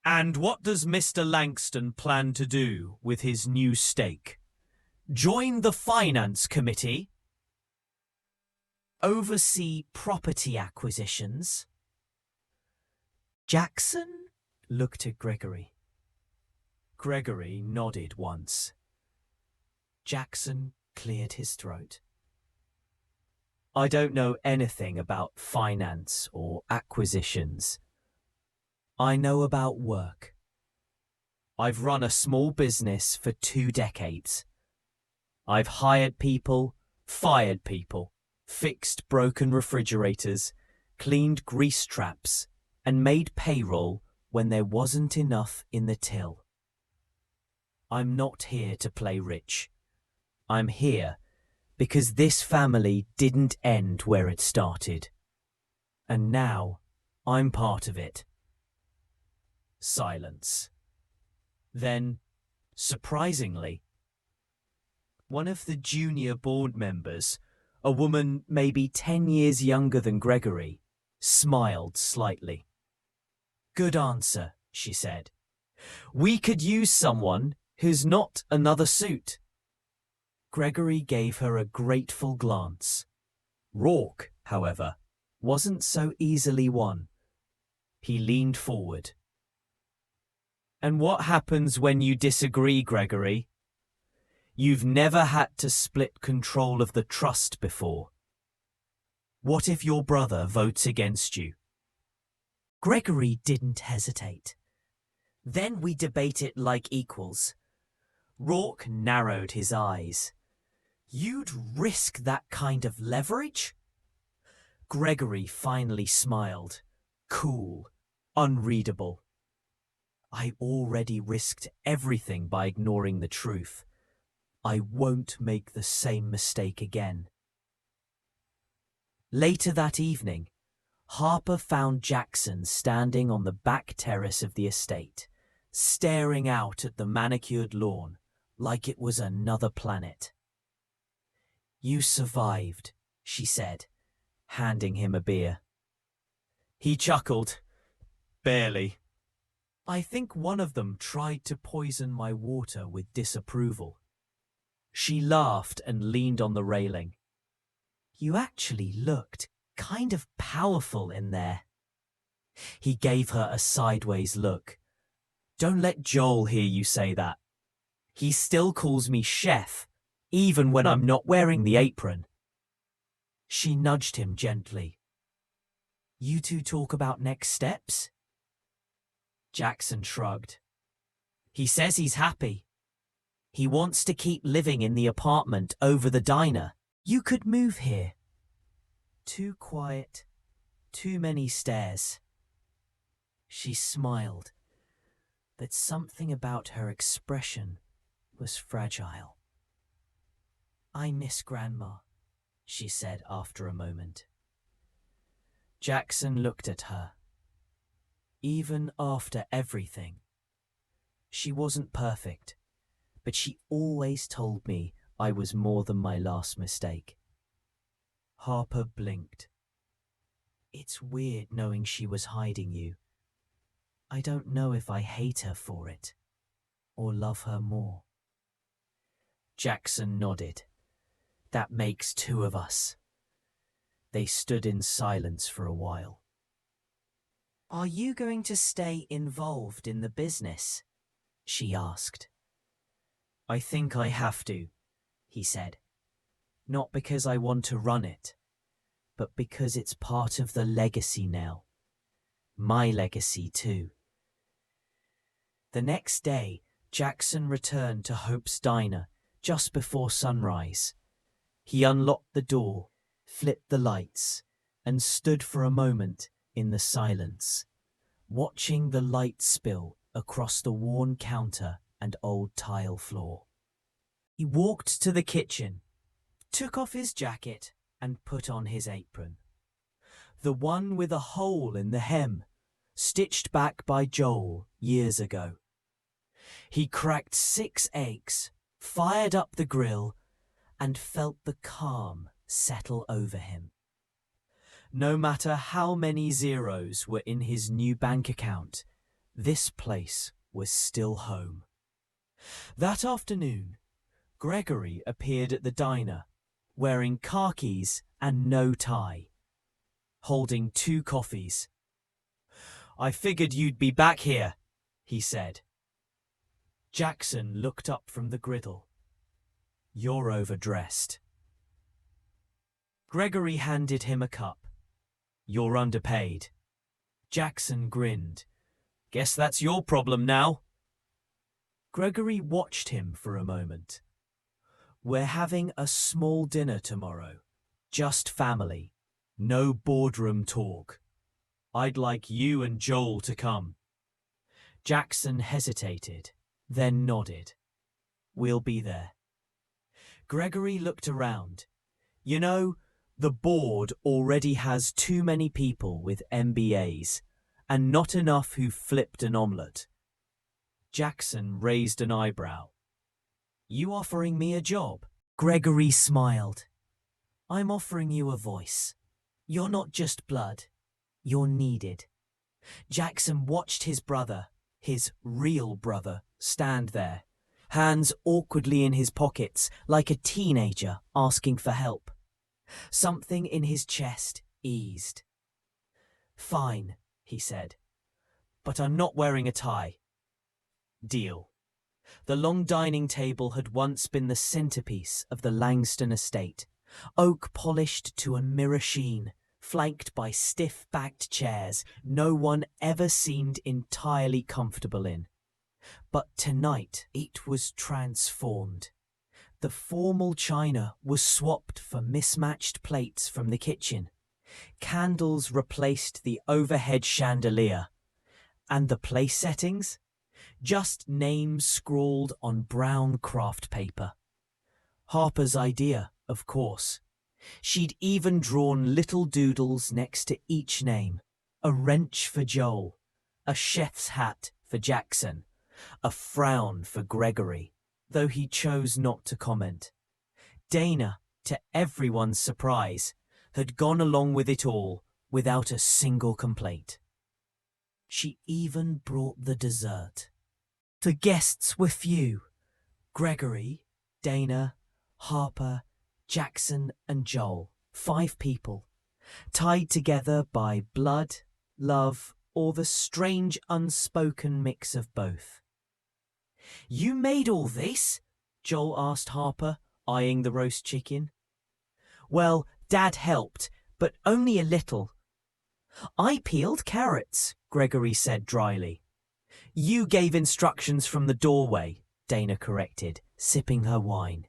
"And what does Mr. Langston plan to do with his new stake? Join the Finance Committee? Oversee property acquisitions?" Jackson looked at Gregory. Gregory nodded once. Jackson cleared his throat. "I don't know anything about finance or acquisitions. I know about work. I've run a small business for 2 decades. I've hired people, fired people, fixed broken refrigerators, cleaned grease traps, and made payroll when there wasn't enough in the till. I'm not here to play rich. I'm here because this family didn't end where it started. And now I'm part of it." Silence. Then, surprisingly, one of the junior board members, a woman maybe 10 years younger than Gregory, smiled slightly. "Good answer," she said. "We could use someone who's not another suit." Gregory gave her a grateful glance. Rourke, however, wasn't so easily won. He leaned forward. "And what happens when you disagree, Gregory? You've never had to split control of the trust before. What if your brother votes against you?" Gregory didn't hesitate. "Then we debate it like equals." Rourke narrowed his eyes. "You'd risk that kind of leverage?" Gregory finally smiled. Cool, unreadable. "I already risked everything by ignoring the truth. I won't make the same mistake again." Later that evening, Harper found Jackson standing on the back terrace of the estate, staring out at the manicured lawn like it was another planet. "You survived," she said, handing him a beer. He chuckled. "Barely. I think one of them tried to poison my water with disapproval." She laughed and leaned on the railing. "You actually looked kind of powerful in there." He gave her a sideways look. "Don't let Joel hear you say that. He still calls me chef, even when I'm not wearing the apron." She nudged him gently. "You two talk about next steps?" Jackson shrugged. He says he's happy. He wants to keep living in the apartment over the diner. You could move here. Too quiet, too many stairs. She smiled, but something about her expression was fragile. I miss Grandma, she said after a moment. Jackson looked at her. Even after everything, she wasn't perfect, but she always told me I was more than my last mistake. Harper blinked. It's weird knowing she was hiding you. I don't know if I hate her for it, or love her more. Jackson nodded. That makes two of us. They stood in silence for a while. Are you going to stay involved in the business? She asked. I think I have to, he said. Not because I want to run it, but because it's part of the legacy now. My legacy too. The next day, Jackson returned to Hope's diner just before sunrise. He unlocked the door, flipped the lights, and stood for a moment in the silence, watching the light spill across the worn counter and old tile floor. He walked to the kitchen, took off his jacket, and put on his apron. The one with a hole in the hem, stitched back by Joel years ago. He cracked 6 eggs, fired up the grill, and felt the calm settle over him. No matter how many zeros were in his new bank account, this place was still home. That afternoon, Gregory appeared at the diner, wearing khakis and no tie, holding 2 coffees. I figured you'd be back here, he said. Jackson looked up from the griddle. You're overdressed. Gregory handed him a cup. You're underpaid. Jackson grinned. Guess that's your problem now. Gregory watched him for a moment. We're having a small dinner tomorrow. Just family. No boardroom talk. I'd like you and Joel to come. Jackson hesitated, then nodded. We'll be there. Gregory looked around. You know, the board already has too many people with MBAs, and not enough who flipped an omelette. Jackson raised an eyebrow. You offering me a job? Gregory smiled. I'm offering you a voice. You're not just blood. You're needed. Jackson watched his brother, his real brother, stand there, hands awkwardly in his pockets like a teenager asking for help. Something in his chest eased. Fine, he said, but I'm not wearing a tie. Deal. The long dining table had once been the centerpiece of the Langston estate, oak polished to a mirror sheen, flanked by stiff-backed chairs no one ever seemed entirely comfortable in. But tonight it was transformed. The formal china was swapped for mismatched plates from the kitchen. Candles replaced the overhead chandelier. And the place settings? Just names scrawled on brown craft paper. Harper's idea, of course. She'd even drawn little doodles next to each name. A wrench for Joel, a chef's hat for Jackson, a frown for Gregory, though he chose not to comment. Dana, to everyone's surprise, had gone along with it all without a single complaint. She even brought the dessert. The guests were few. Gregory, Dana, Harper, Jackson and Joel, 5 people, tied together by blood, love, or the strange unspoken mix of both. You made all this? Joel asked Harper, eyeing the roast chicken. Well, Dad helped, but only a little. I peeled carrots, Gregory said dryly. You gave instructions from the doorway, Dana corrected, sipping her wine.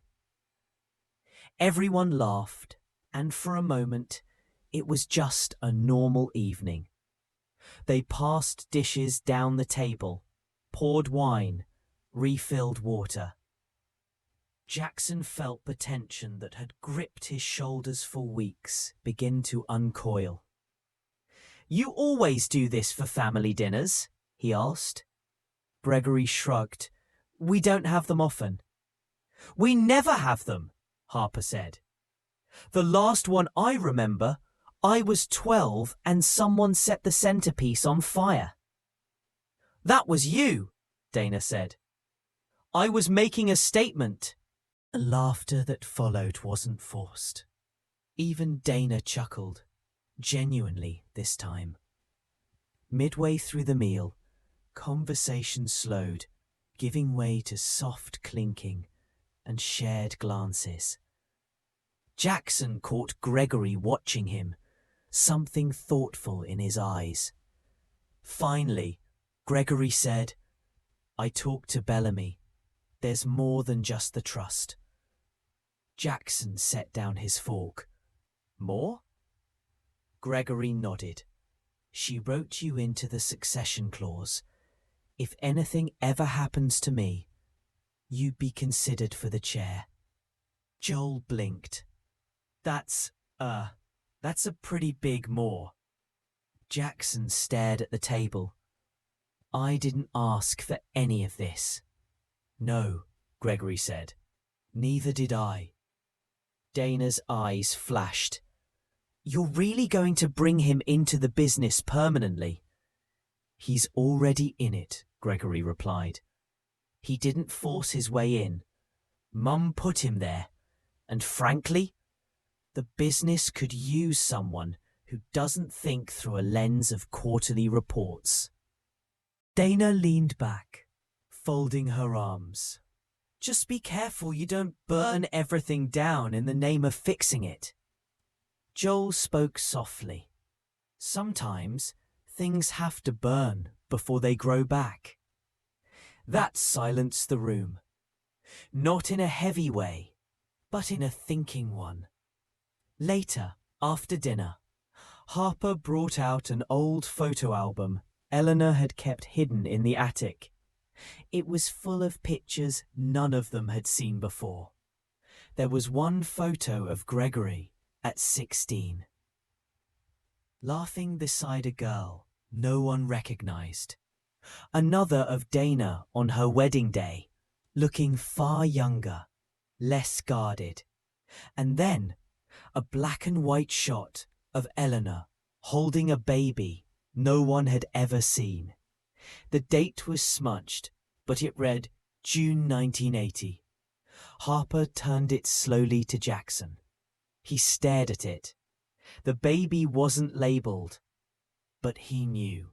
Everyone laughed, and for a moment, it was just a normal evening. They passed dishes down the table, poured wine, refilled water. Jackson felt the tension that had gripped his shoulders for weeks begin to uncoil. "You always do this for family dinners?" he asked. Gregory shrugged. "We don't have them often." "We never have them," Harper said. "The last one I remember, I was 12 and someone set the centerpiece on fire." "That was you," Dana said. "I was making a statement." The laughter that followed wasn't forced. Even Dana chuckled, genuinely this time. Midway through the meal, conversation slowed, giving way to soft clinking and shared glances. Jackson caught Gregory watching him, something thoughtful in his eyes. Finally, Gregory said, "I talked to Bellamy. There's more than just the trust." Jackson set down his fork. "More?" Gregory nodded. "She wrote you into the succession clause. If anything ever happens to me, you'd be considered for the chair." Joel blinked. That's a pretty big more." Jackson stared at the table. "I didn't ask for any of this." "No," Gregory said. "Neither did I." Dana's eyes flashed. "You're really going to bring him into the business permanently?" "He's already in it," Gregory replied. "He didn't force his way in. Mum put him there. And frankly, the business could use someone who doesn't think through a lens of quarterly reports." Dana leaned back, folding her arms. "Just be careful you don't burn everything down in the name of fixing it." Joel spoke softly. "Sometimes things have to burn before they grow back." That silenced the room. Not in a heavy way, but in a thinking one. Later, after dinner, Harper brought out an old photo album Eleanor had kept hidden in the attic. It was full of pictures none of them had seen before. There was one photo of Gregory at 16, laughing beside a girl no one recognized. Another of Dana on her wedding day, looking far younger, less guarded. And then a black and white shot of Eleanor holding a baby no one had ever seen. The date was smudged, but it read June 1980. Harper turned it slowly to Jackson. He stared at it. The baby wasn't labeled, but he knew.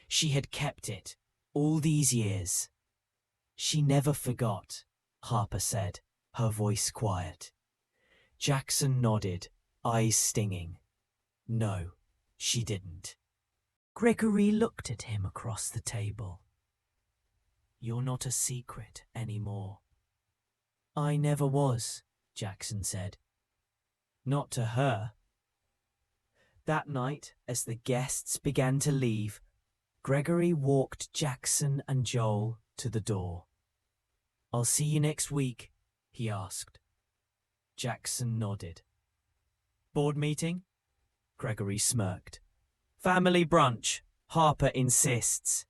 She had kept it all these years. "She never forgot," Harper said, her voice quiet. Jackson nodded, eyes stinging. "No, she didn't." Gregory looked at him across the table. "You're not a secret anymore." "I never was," Jackson said. "Not to her." That night, as the guests began to leave, Gregory walked Jackson and Joel to the door. "I'll see you next week," he asked. Jackson nodded. "Board meeting?" Gregory smirked. "Family brunch. Harper insists."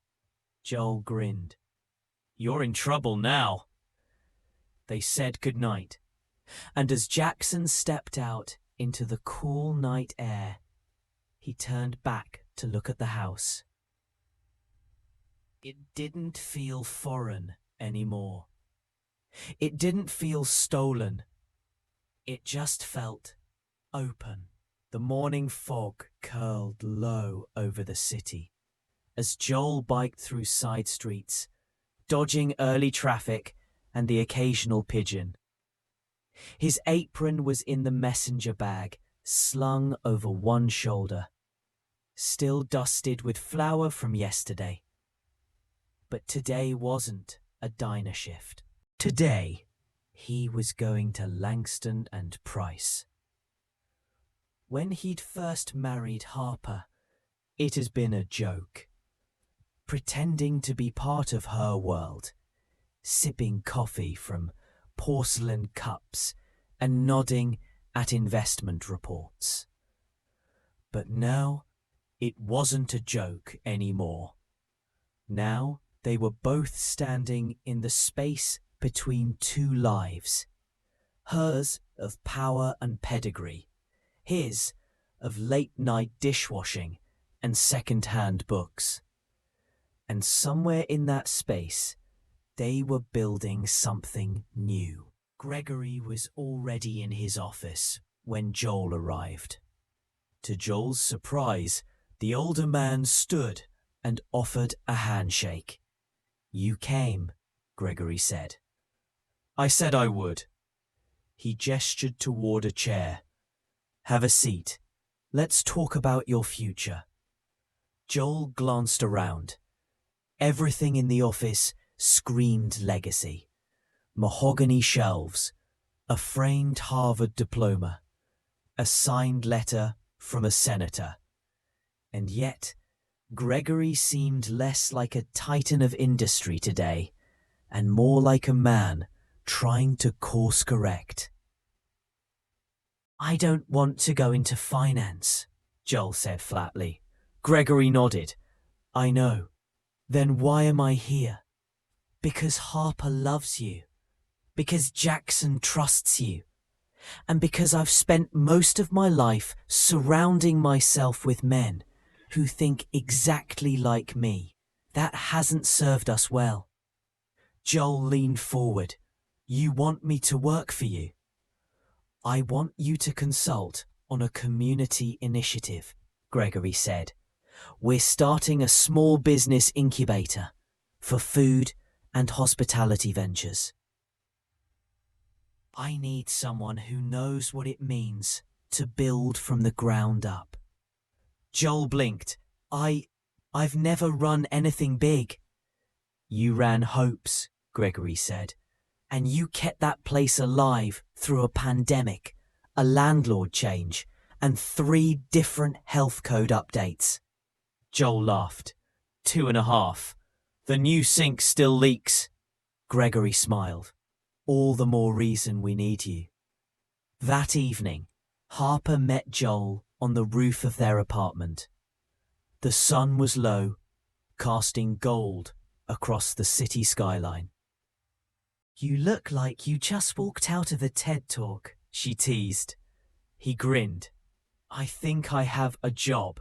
Joel grinned. "You're in trouble now." They said goodnight, and as Jackson stepped out into the cool night air, he turned back to look at the house. It didn't feel foreign anymore. It didn't feel stolen. It just felt open. The morning fog curled low over the city as Joel biked through side streets, dodging early traffic and the occasional pigeon. His apron was in the messenger bag, slung over one shoulder, still dusted with flour from yesterday. But today wasn't a diner shift. Today, he was going to Langston and Price. When he'd first married Harper, it has been a joke, pretending to be part of her world, sipping coffee from porcelain cups and nodding at investment reports. But now, it wasn't a joke anymore. Now, they were both standing in the space between two lives, hers of power and pedigree, his of late-night dishwashing and second-hand books. And somewhere in that space, they were building something new. Gregory was already in his office when Joel arrived. To Joel's surprise, the older man stood and offered a handshake. "You came," Gregory said. "I said I would." He gestured toward a chair. "Have a seat. Let's talk about your future." Joel glanced around. Everything in the office screamed legacy. Mahogany shelves, a framed Harvard diploma, a signed letter from a senator. And yet, Gregory seemed less like a titan of industry today, and more like a man trying to course correct. "I don't want to go into finance," Joel said flatly. Gregory nodded. "I know. Then why am I here?" "Because Harper loves you. Because Jackson trusts you. And because I've spent most of my life surrounding myself with men who think exactly like me. That hasn't served us well." Joel leaned forward. "You want me to work for you?" "I want you to consult on a community initiative," Gregory said. "We're starting a small business incubator for food and hospitality ventures. I need someone who knows what it means to build from the ground up." Joel blinked. I've never run anything big." "You ran Hope's," Gregory said. "And you kept that place alive through a pandemic, a landlord change, and 3 different health code updates." Joel laughed. 2.5. The new sink still leaks. Gregory smiled. "All the more reason we need you." That evening, Harper met Joel on the roof of their apartment. The sun was low, casting gold across the city skyline. "You look like you just walked out of a TED Talk," she teased. He grinned. "I think I have a job."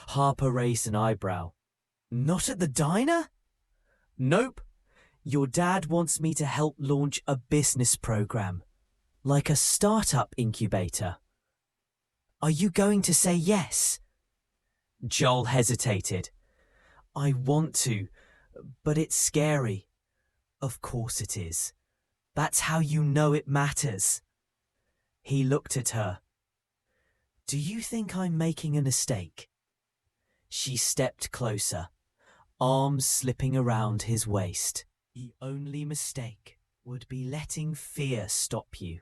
Harper raised an eyebrow. "Not at the diner?" "Nope. Your dad wants me to help launch a business program, like a startup incubator." "Are you going to say yes?" Joel hesitated. "I want to, but it's scary." "Of course it is. That's how you know it matters." He looked at her. "Do you think I'm making a mistake?" She stepped closer, arms slipping around his waist. "The only mistake would be letting fear stop you."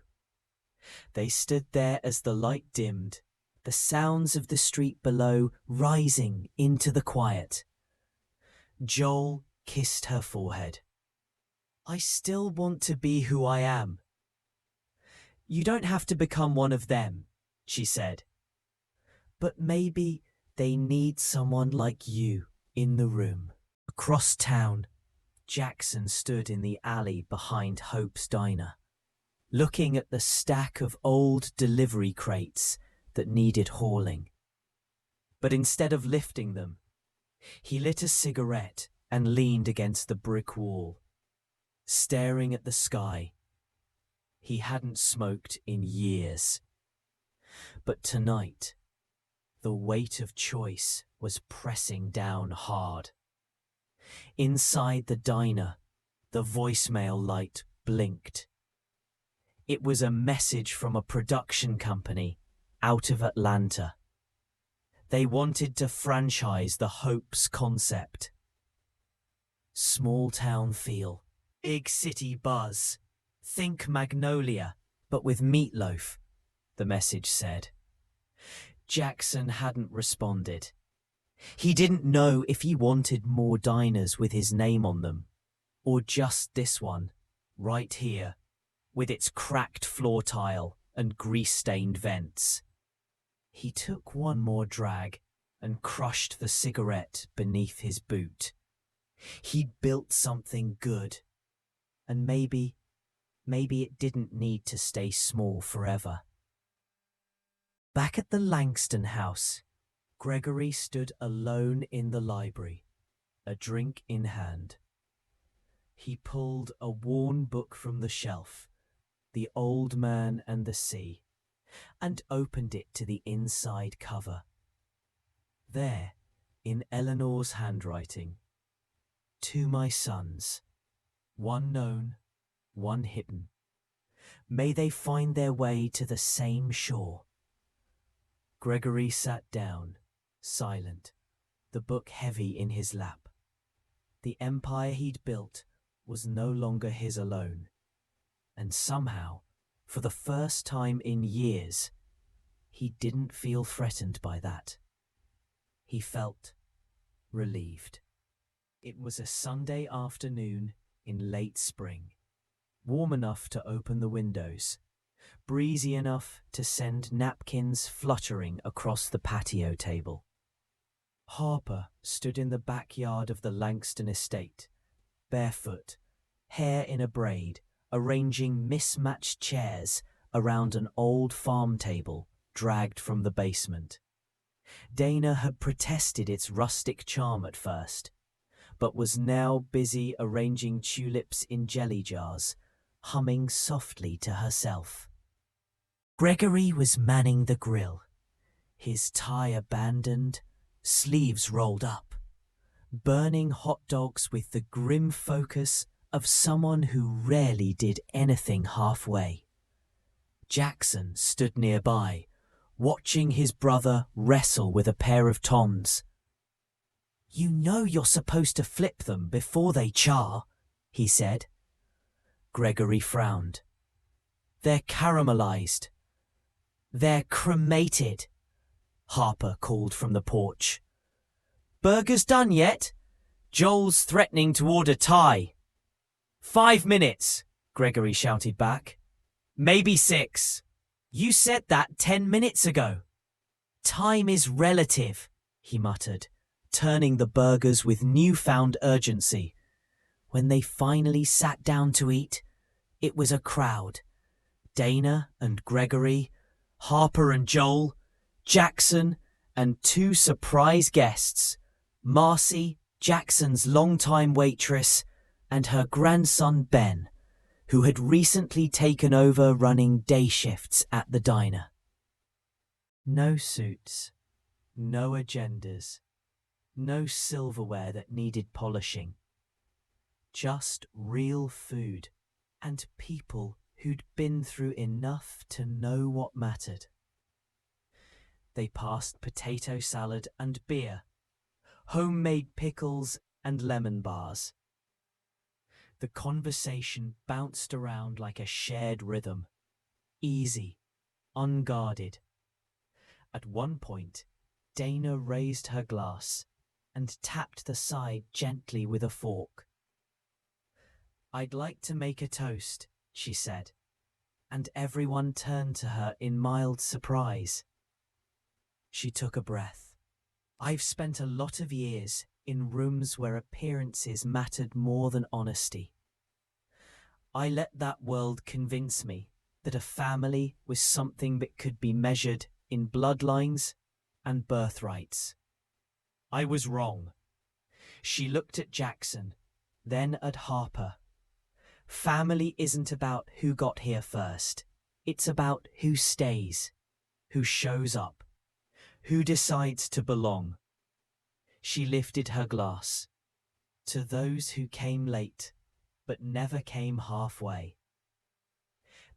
They stood there as the light dimmed, the sounds of the street below rising into the quiet. Joel kissed her forehead. "I still want to be who I am." "You don't have to become one of them," she said. "But maybe they need someone like you in the room." Across town, Jackson stood in the alley behind Hope's diner, looking at the stack of old delivery crates that needed hauling. But instead of lifting them, he lit a cigarette and leaned against the brick wall, staring at the sky. He hadn't smoked in years. But tonight, the weight of choice was pressing down hard. Inside the diner, the voicemail light blinked. It was a message from a production company out of Atlanta. They wanted to franchise the Hope's concept. small town feel, big city buzz. Think Magnolia, but with meatloaf, the message said. Jackson hadn't responded. He didn't know if he wanted more diners with his name on them, or just this one, right here, with its cracked floor tile and grease-stained vents. He took one more drag and crushed the cigarette beneath his boot. He'd built something good, and maybe it didn't need to stay small forever. Back at the Langston house, Gregory stood alone in the library, a drink in hand. He pulled a worn book from the shelf, The Old Man and the Sea, and opened it to the inside cover. There, in Eleanor's handwriting, "To my sons, one known, one hidden. May they find their way to the same shore." Gregory sat down, silent, the book heavy in his lap. The empire he'd built was no longer his alone, and somehow, for the first time in years, he didn't feel threatened by that. He felt relieved. It was a Sunday afternoon in late spring, warm enough to open the windows, breezy enough to send napkins fluttering across the patio table. Harper stood in the backyard of the Langston estate, barefoot, hair in a braid, arranging mismatched chairs around an old farm table dragged from the basement. Dana had protested its rustic charm at first, but was now busy arranging tulips in jelly jars, humming softly to herself. Gregory was manning the grill, his tie abandoned, sleeves rolled up, burning hot dogs with the grim focus of someone who rarely did anything halfway. Jackson stood nearby, watching his brother wrestle with a pair of tongs. "You know you're supposed to flip them before they char," he said. Gregory frowned. "They're caramelized. They're cremated," Harper called from the porch. "Burgers done yet? Joel's threatening to order Thai." "5 minutes," Gregory shouted back. "Maybe 6. You said that 10 minutes ago." "Time is relative," he muttered, turning the burgers with newfound urgency. When they finally sat down to eat, it was a crowd. Dana and Gregory, Harper and Joel, Jackson, and 2 surprise guests, Marcy, Jackson's longtime waitress, and her grandson Ben, who had recently taken over running day shifts at the diner. No suits, no agendas, no silverware that needed polishing. Just real food and people who'd been through enough to know what mattered. They passed potato salad and beer, homemade pickles and lemon bars. The conversation bounced around like a shared rhythm, easy, unguarded. At one point, Dana raised her glass and tapped the side gently with a fork. "I'd like to make a toast," she said, and everyone turned to her in mild surprise. She took a breath. "I've spent a lot of years in rooms where appearances mattered more than honesty. I let that world convince me that a family was something that could be measured in bloodlines and birthrights. I was wrong." She looked at Jackson, then at Harper. "Family isn't about who got here first. It's about who stays, who shows up, who decides to belong." She lifted her glass. "To those who came late, but never came halfway."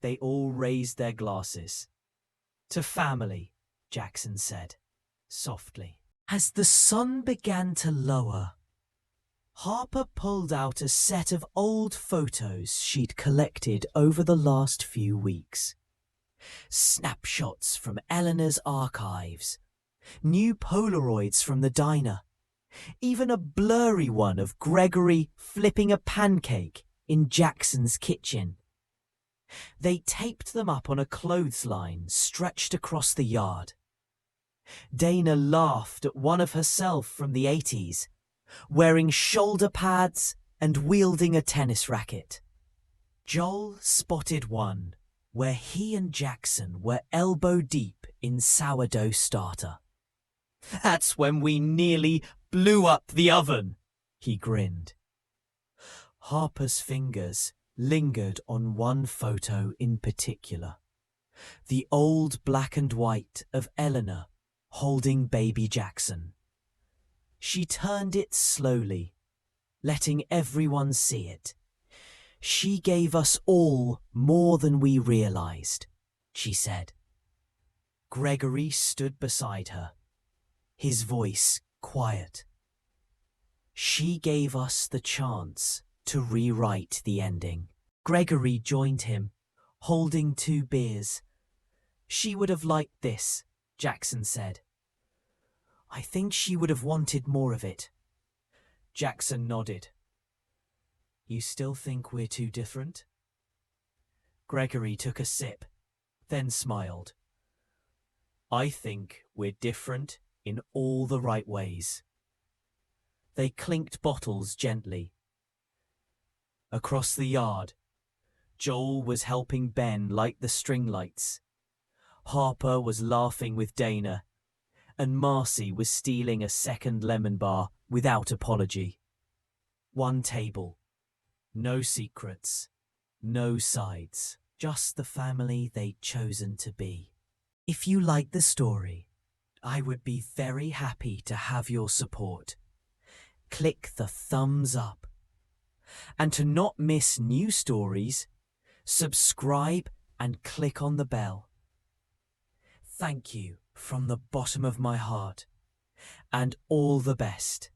They all raised their glasses. "To family," Jackson said, softly. As the sun began to lower, Harper pulled out a set of old photos she'd collected over the last few weeks. Snapshots from Eleanor's archives, new Polaroids from the diner, even a blurry one of Gregory flipping a pancake in Jackson's kitchen. They taped them up on a clothesline stretched across the yard. Dana laughed at one of herself from the 80s, wearing shoulder pads and wielding a tennis racket. Joel spotted one where he and Jackson were elbow deep in sourdough starter. "That's when we nearly blew up the oven," he grinned. Harper's fingers lingered on one photo in particular, the old black and white of Eleanor holding baby Jackson. She turned it slowly, letting everyone see it. "She gave us all more than we realized," she said. Gregory stood beside her, his voice quiet. "She gave us the chance to rewrite the ending." Gregory joined him, holding 2 beers. "She would have liked this," Jackson said. "I think she would have wanted more of it." Jackson nodded. "You still think we're too different?" Gregory took a sip, then smiled. "I think we're different in all the right ways." They clinked bottles gently. Across the yard, Joel was helping Ben light the string lights. Harper was laughing with Dana, and Marcy was stealing a second lemon bar without apology. One table. No secrets. No sides. Just the family they'd chosen to be. If you like the story, I would be very happy to have your support. Click the thumbs up. And to not miss new stories, subscribe and click on the bell. Thank you from the bottom of my heart, and all the best.